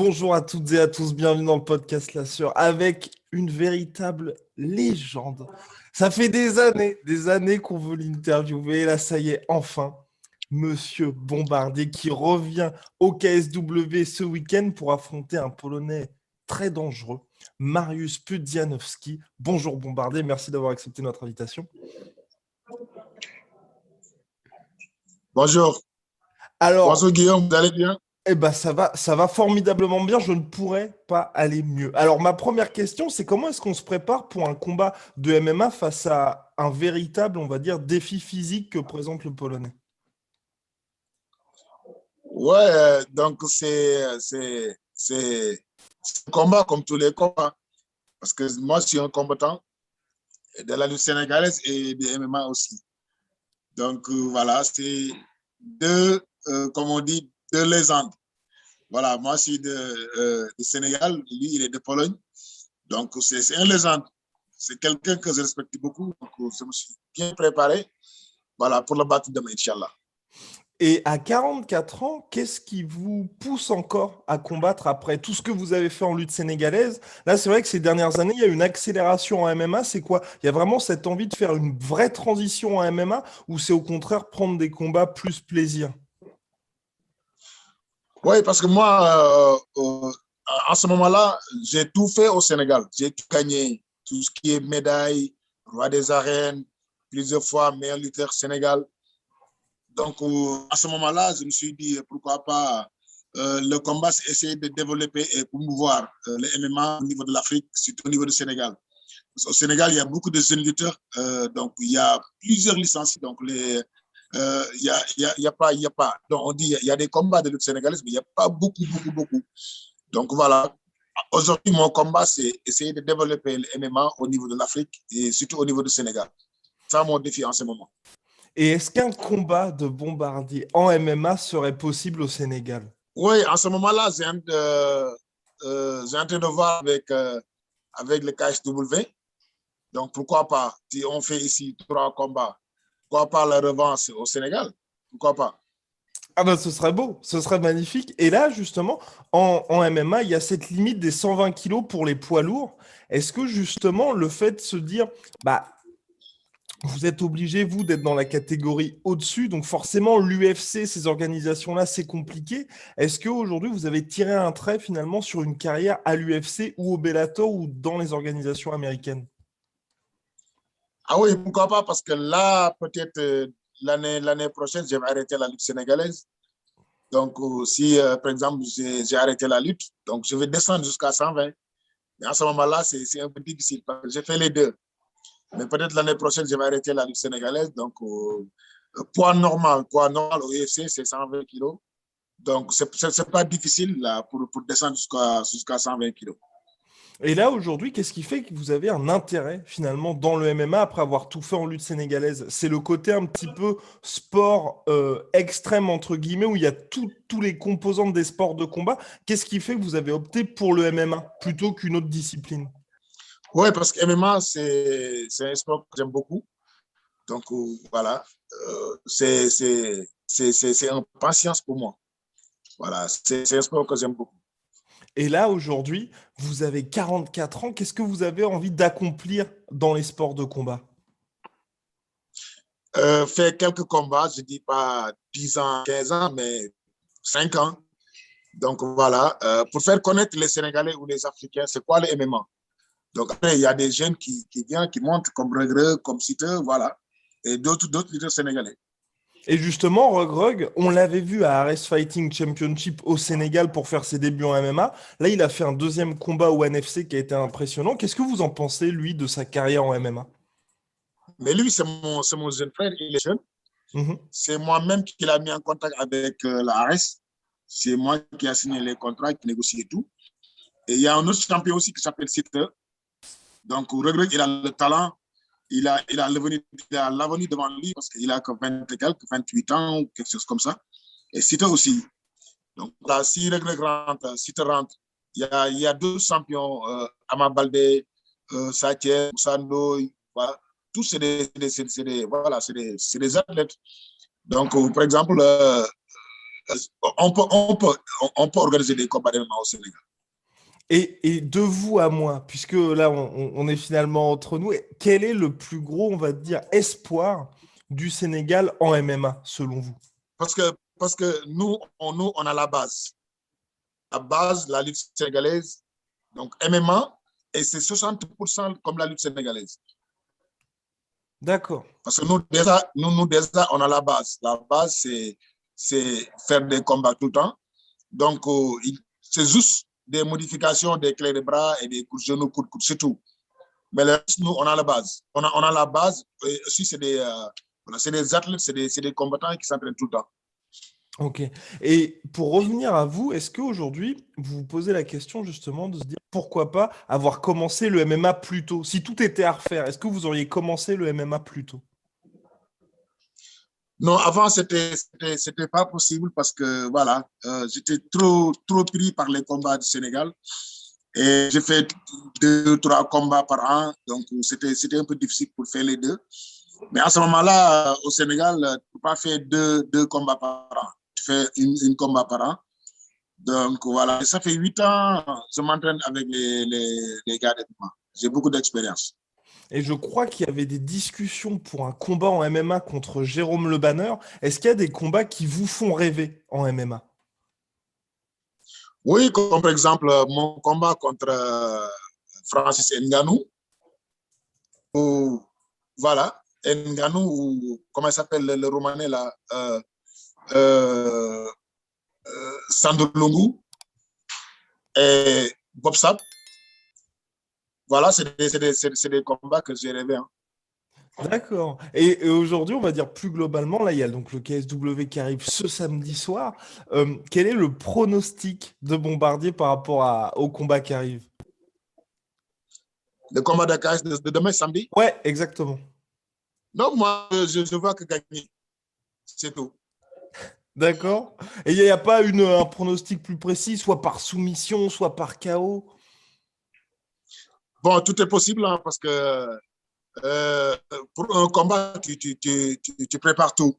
Bonjour à toutes et à tous, bienvenue dans le podcast La Sueur avec une véritable légende. Ça fait des années qu'on veut l'interviewer. Et là, ça y est, enfin, Monsieur Bombardier qui revient au KSW ce week-end pour affronter un Polonais très dangereux, Mariusz Pudzianowski. Bonjour Bombardier, merci d'avoir accepté notre invitation. Bonjour. Alors, Bonjour Guillaume, vous allez bien? eh ben ça va formidablement bien, je ne pourrais pas aller mieux. Alors ma première question, c'est comment est-ce qu'on se prépare pour un combat de MMA face à un véritable, on va dire, défi physique que présente le Polonais? Ouais, donc c'est un combat comme tous les combats. Parce que moi, je suis un combattant de la lutte sénégalaise et de MMA aussi. Donc voilà, c'est deux, comme on dit, deux légendes. Voilà, moi, je suis de Sénégal, lui, il est de Pologne. Donc c'est un légende. C'est quelqu'un que je respecte beaucoup. Donc je me suis bien préparé, voilà, pour le battre demain, Inch'Allah. Et à 44 ans, qu'est-ce qui vous pousse encore à combattre après tout ce que vous avez fait en lutte sénégalaise? Là, c'est vrai que ces dernières années, il y a une accélération en MMA. C'est quoi? Il y a vraiment cette envie de faire une vraie transition en MMA ou c'est au contraire prendre des combats plus plaisir? Oui, parce que moi, en ce moment-là, j'ai tout fait au Sénégal. J'ai tout gagné, tout ce qui est médaille, roi des arènes, plusieurs fois meilleur lutteur Sénégal. Donc, à ce moment-là, je me suis dit, pourquoi pas le combat, c'est essayer de développer et promouvoir le MMA au niveau de l'Afrique, surtout au niveau du Sénégal. Parce qu'au Sénégal, il y a beaucoup de jeunes lutteurs, donc il y a plusieurs licences. Donc, il y a pas. Donc, on dit il y a des combats de lutte sénégalaise, mais il n'y a pas beaucoup. Donc, voilà. Aujourd'hui, mon combat, c'est essayer de développer le MMA au niveau de l'Afrique et surtout au niveau du Sénégal. C'est mon défi en ce moment. Et est-ce qu'un combat de Bombardier en MMA serait possible au Sénégal? Oui, en ce moment-là, j'ai en train de voir avec le KSW. Donc, pourquoi pas, si on fait ici 3 combats, pourquoi pas la revanche au Sénégal? Pourquoi pas? Ah bah ce serait beau, ce serait magnifique. Et là, justement, en MMA, il y a cette limite des 120 kilos pour les poids lourds. Est-ce que justement, le fait de se dire, bah, vous êtes obligé, vous, d'être dans la catégorie au-dessus, donc forcément, l'UFC, ces organisations-là, c'est compliqué. Est-ce qu'aujourd'hui, vous avez tiré un trait finalement sur une carrière à l'UFC ou au Bellator ou dans les organisations américaines? Ah oui, pourquoi pas? Parce que là, peut-être l'année prochaine, je vais arrêter la lutte sénégalaise. Donc, si, par exemple, j'ai arrêté la lutte, donc je vais descendre jusqu'à 120. Mais à ce moment-là, c'est un peu difficile parce que j'ai fait les deux. Mais peut-être l'année prochaine, je vais arrêter la lutte sénégalaise. Donc, poids normal au UFC, c'est 120 kilos. Donc, ce n'est pas difficile là, pour descendre jusqu'à 120 kilos. Et là, aujourd'hui, qu'est-ce qui fait que vous avez un intérêt finalement dans le MMA après avoir tout fait en lutte sénégalaise? C'est le côté un petit peu sport extrême, entre guillemets, où il y a tous les composantes des sports de combat. Qu'est-ce qui fait que vous avez opté pour le MMA plutôt qu'une autre discipline? Oui, parce que MMA, c'est un sport que j'aime beaucoup. Donc, voilà, c'est un patience pour moi. Voilà, c'est un sport que j'aime beaucoup. Et là, aujourd'hui, vous avez 44 ans. Qu'est-ce que vous avez envie d'accomplir dans les sports de combat? Faire quelques combats, je ne dis pas 10 ans, 15 ans, mais 5 ans. Donc, voilà, pour faire connaître les Sénégalais ou les Africains, c'est quoi le MMA? Donc, après, il y a des jeunes qui viennent, qui montent comme Regre, comme Site, voilà, et d'autres leaders sénégalais. Et justement, Rug, on l'avait vu à Ares Fighting Championship au Sénégal pour faire ses débuts en MMA. Là, il a fait un deuxième combat au NFC qui a été impressionnant. Qu'est-ce que vous en pensez, lui, de sa carrière en MMA? Mais lui, c'est mon jeune frère, il est jeune. Mhm. C'est moi-même qui l'a mis en contact avec la Ares. C'est moi qui ai signé les contrats, qui négocie et tout. Et il y a un autre champion aussi qui s'appelle Site. Donc, Regret, il a le talent, il a l'avenir devant lui parce qu'il a que 20 et quelques, 28 ans ou quelque chose comme ça. Et Site aussi. Donc, là, si Regret rentre, Site rentre, il y a deux champions, Ama Baldé, Satye, Sando, voilà. Tous, voilà, c'est des athlètes. Donc, par exemple, on peut organiser des combats de MMA au Sénégal. Et de vous à moi, puisque là, on est finalement entre nous, quel est le plus gros, on va dire, espoir du Sénégal en MMA, selon vous? Parce que nous, on a la base. La base, la lutte sénégalaise, donc MMA, et c'est 60% comme la lutte sénégalaise. D'accord. Parce que nous, déjà, on a la base. La base, c'est faire des combats tout le temps. Donc, c'est juste des modifications des clés de bras et des coups de genoux, coups de coude, c'est tout. Mais le reste, nous, on a la base. On a la base. Et aussi, c'est des athlètes, c'est des combattants qui s'entraînent tout le temps. Ok. Et pour revenir à vous, est-ce qu'aujourd'hui, vous vous posez la question justement de se dire pourquoi pas avoir commencé le MMA plus tôt? Si tout était à refaire, est-ce que vous auriez commencé le MMA plus tôt? Non, avant, c'était pas possible parce que, voilà, j'étais trop pris par les combats du Sénégal. Et j'ai fait 2 ou 3 combats par an. Donc, c'était un peu difficile pour faire les deux. Mais à ce moment-là, au Sénégal, tu ne peux pas faire deux combats par an. Tu fais une combat par an. Donc, voilà. Et ça fait 8 ans, je m'entraîne avec les gars de MMA. J'ai beaucoup d'expérience. Et je crois qu'il y avait des discussions pour un combat en MMA contre Jérôme Le Banner. Est-ce qu'il y a des combats qui vous font rêver en MMA? Oui, comme par exemple mon combat contre Francis Ngannou. Voilà, Ngannou, ou comment il s'appelle le Romanais là, euh, Sandolungu et Bob Sapp. Voilà, c'est des combats que j'ai rêvé. Hein. D'accord. Et aujourd'hui, on va dire plus globalement, là, il y a donc le KSW qui arrive ce samedi soir. Quel est le pronostic de Bombardier par rapport au combat qui arrive? Le combat de KS de demain, samedi? Ouais, exactement. Non, moi, je vois que gagner. C'est tout. D'accord. Et il n'y a pas un pronostic plus précis, soit par soumission, soit par KO? Bon, tout est possible hein, parce que pour un combat, tu prépares tout.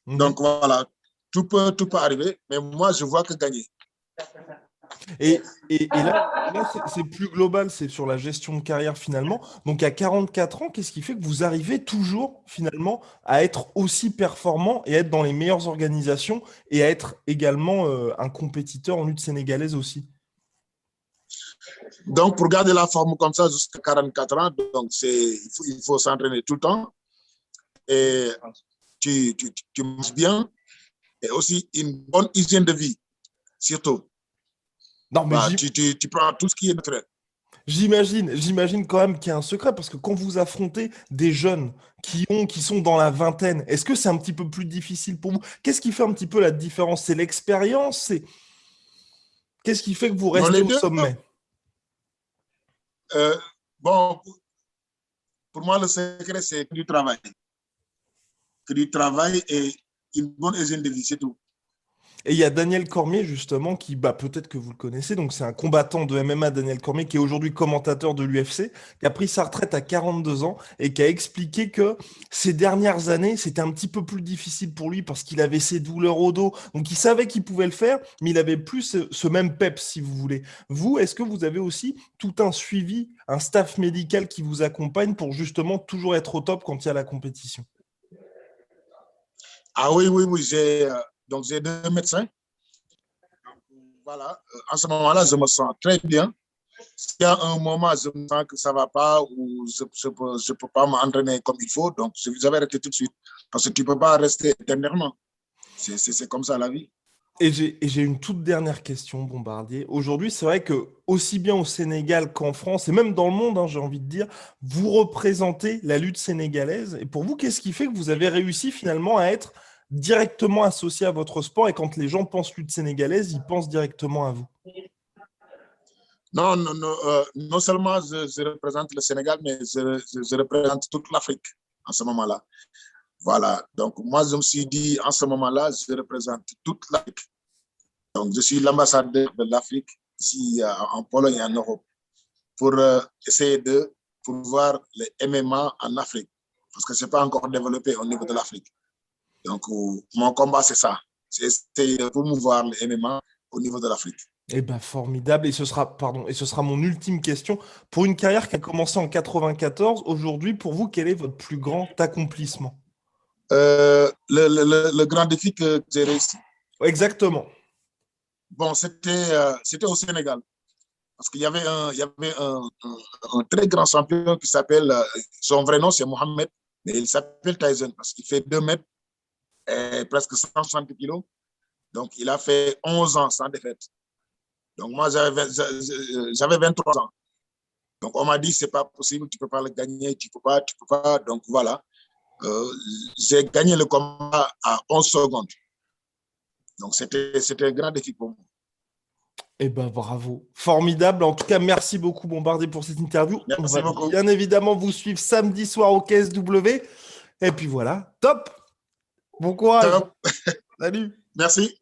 Donc voilà, tout peut arriver, mais moi, je vois que gagner. Et là c'est plus global, c'est sur la gestion de carrière finalement. Donc à 44 ans, qu'est-ce qui fait que vous arrivez toujours finalement à être aussi performant et à être dans les meilleures organisations et à être également un compétiteur en lutte sénégalaise aussi? Donc pour garder la forme comme ça jusqu'à 44 ans, donc il faut s'entraîner tout le temps et tu manges bien et aussi une bonne hygiène de vie, surtout. Non, mais Bah, tu prends tout ce qui est naturel. j'imagine quand même qu'il y a un secret parce que quand vous affrontez des jeunes qui sont dans la vingtaine, est-ce que c'est un petit peu plus difficile pour vous? Qu'est-ce qui fait un petit peu la différence? C'est l'expérience? Qu'est-ce qui fait que vous Non, restez les au deux, sommet? bon, pour moi, le secret, c'est que du travail. Que du travail et une bonne hygiène de vie, c'est tout. Et il y a Daniel Cormier, justement, qui, bah, peut-être que vous le connaissez, donc c'est un combattant de MMA, Daniel Cormier, qui est aujourd'hui commentateur de l'UFC, qui a pris sa retraite à 42 ans et qui a expliqué que ces dernières années, c'était un petit peu plus difficile pour lui parce qu'il avait ses douleurs au dos. Donc il savait qu'il pouvait le faire, mais il avait plus ce même peps, si vous voulez. Vous, est-ce que vous avez aussi tout un suivi, un staff médical qui vous accompagne pour justement toujours être au top quand il y a la compétition? Ah oui, donc j'ai 2 médecins. Voilà, en ce moment-là, je me sens très bien. S'il y a un moment, je me sens que ça ne va pas ou je ne peux pas m'entraîner comme il faut, donc je vais arrêter tout de suite. Parce que tu ne peux pas rester éternellement. C'est comme ça la vie. Et j'ai une toute dernière question, Bombardier. Aujourd'hui, c'est vrai que aussi bien au Sénégal qu'en France, et même dans le monde, hein, j'ai envie de dire, vous représentez la lutte sénégalaise. Et pour vous, qu'est-ce qui fait que vous avez réussi finalement à être directement associé à votre sport et quand les gens pensent lutte sénégalaise, ils pensent directement à vous? Non, non seulement je représente le Sénégal, mais je représente toute l'Afrique en ce moment-là. Voilà, donc moi je me suis dit en ce moment-là, je représente toute l'Afrique. Donc je suis l'ambassadeur de l'Afrique ici en Pologne et en Europe pour essayer de promouvoir les MMA en Afrique parce que ce n'est pas encore développé au niveau de l'Afrique. Donc mon combat c'est ça. c'est essayer de promouvoir le MMA au niveau de l'Afrique. Eh ben, formidable. Et ce sera mon ultime question. Pour une carrière qui a commencé en 94, aujourd'hui, pour vous, quel est votre plus grand accomplissement? Le grand défi que j'ai réussi, Exactement. bon, c'était au Sénégal. Parce qu'il y avait un très grand champion qui s'appelle, son vrai nom c'est Mohamed, mais il s'appelle Tyson parce qu'il fait 2 mètres et presque 160 kilos. Donc, il a fait 11 ans sans défaite. Donc, moi, j'avais 23 ans. Donc, on m'a dit, c'est pas possible, tu peux pas le gagner, tu peux pas. Donc, voilà. J'ai gagné le combat à 11 secondes. Donc, c'était un grand défi pour moi. Eh ben, bravo. Formidable. En tout cas, merci beaucoup, Bombardier, pour cette interview. On Merci va beaucoup. bien évidemment vous suivre samedi soir au KSW. Et puis voilà, top. Bon courage. Top. Salut. Merci.